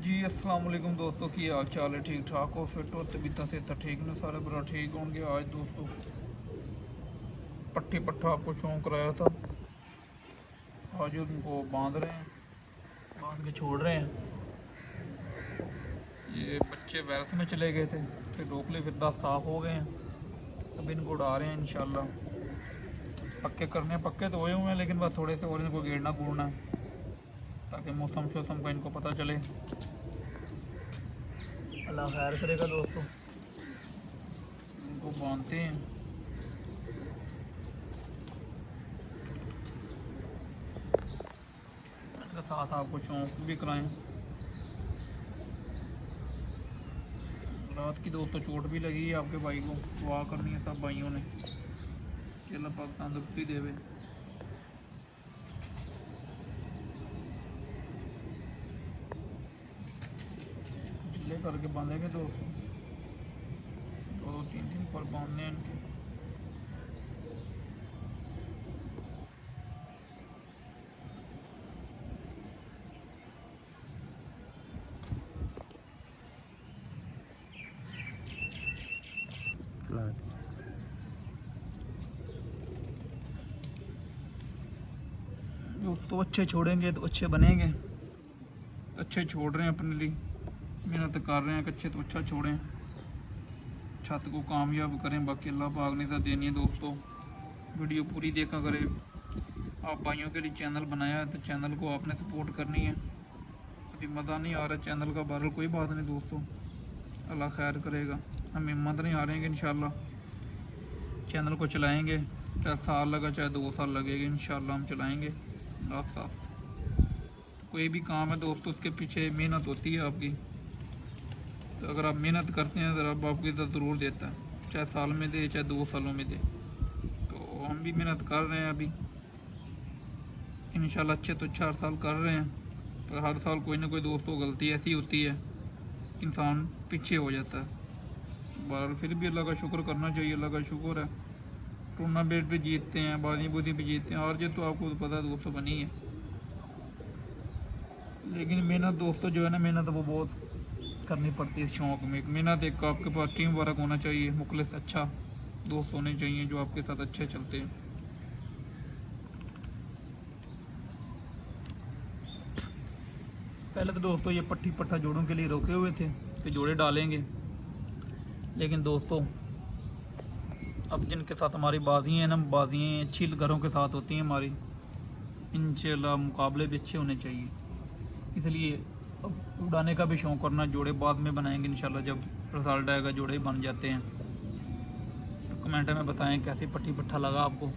जी अस्सलाम वालेकुम दोस्तों, की हाल चाल है? ठीक ठाक हो, फिट हो, तबीयत से तो ठीक ना, सारे बुरा ठीक होंगे। आज दोस्तों पट्टी पट्ठा आपको शौक कराया था, आज उनको बांध रहे हैं, बांध के छोड़ रहे हैं। ये बच्चे वायरस में चले गए थे, फिर ढोकले फिर दांत साफ़ हो गए हैं, अब इनको उड़ा रहे हैं इंशाल्लाह। पक्के करने पक्के तो हुए हुए हैं, लेकिन बस थोड़े से और इनको गेड़ना गूड़ना है, ताकि मौसम शौसम का इनको पता चले। अल्लाह खैर करेगा दोस्तों। इनको बांधते हैं, इनके साथ आपको शौक भी कराएं। रात की दोस्तों चोट भी लगी है आपके भाई को, दुआ करनी है सब भाइयों ने कि अल्लाह पाक तंदुरुस्ती देवे। ढीले करके बांधेंगे दोस्तों, दो तीन दिन पर बांधने हैं इनके। तो अच्छे छोड़ेंगे तो अच्छे बनेंगे, अच्छे छोड़ रहे हैं अपने लिए, मेहनत कर रहे हैं कि अच्छे तो अच्छा छोड़ें, छत को कामयाब करें। बाकी अल्लाह पाक ने तो देनी है दोस्तों। वीडियो पूरी देखा करें। आप भाइयों के लिए चैनल बनाया है तो चैनल को आपने सपोर्ट करनी है। अभी मज़ा नहीं आ रहा चैनल का, बहरहाल कोई बात नहीं दोस्तों, अल्लाह खैर करेगा। हम हिम्मत नहीं हारेंगे, इंशाल्लाह चैनल को चलाएँगे, चाहे साल लगा चाहे 2 साल लगेगा, इंशाल्लाह हम चलाएँगे आस्ता आस्ता। कोई भी काम है दोस्तों, उसके पीछे मेहनत होती है आपकी, तो अगर आप मेहनत करते हैं तो रब आपकी इज़्ज़त ज़रूर देता है, चाहे साल में दे चाहे 2 सालों में दे। तो हम भी मेहनत कर रहे हैं अभी, इंशाल्लाह अच्छे तो अच्छा हर साल कर रहे हैं, पर हर साल कोई ना कोई दोस्तों गलती ऐसी होती है कि इंसान पीछे हो जाता है। बहरहाल फिर भी अल्लाह का शुक्र करना चाहिए, अल्लाह का शुक्र है। टूर्नामेंट भी जीतते हैं, बाजी बूजी भी जीतते हैं, और जो तो आपको तो पता है दोस्तों बनी है। लेकिन मेहनत दोस्तों जो है ना, मेहनत वो बहुत करनी पड़ती है इस शौक़ में। एक मेहनत, एक आपके पास टीम वर्क होना चाहिए, मुखलिस अच्छा दोस्त होने चाहिए जो आपके साथ अच्छे चलते हैं। पहले तो दोस्तों ये पट्टी पट्ठा जोड़ों के लिए रोके हुए थे कि जोड़े डालेंगे, लेकिन दोस्तों अब जिनके साथ हमारी बाजी हैं ना, बाजियाँ अच्छी घरों के साथ होती हैं हमारी, इंशाल्लाह मुकाबले भी अच्छे होने चाहिए। इसलिए अब उड़ाने का भी शौक़ करना, जोड़े बाद में बनाएंगे इंशाल्लाह, जब रिजल्ट आएगा जोड़े बन जाते हैं। तो कमेंट में बताएं कैसी पट्टी पट्ठा लगा आपको।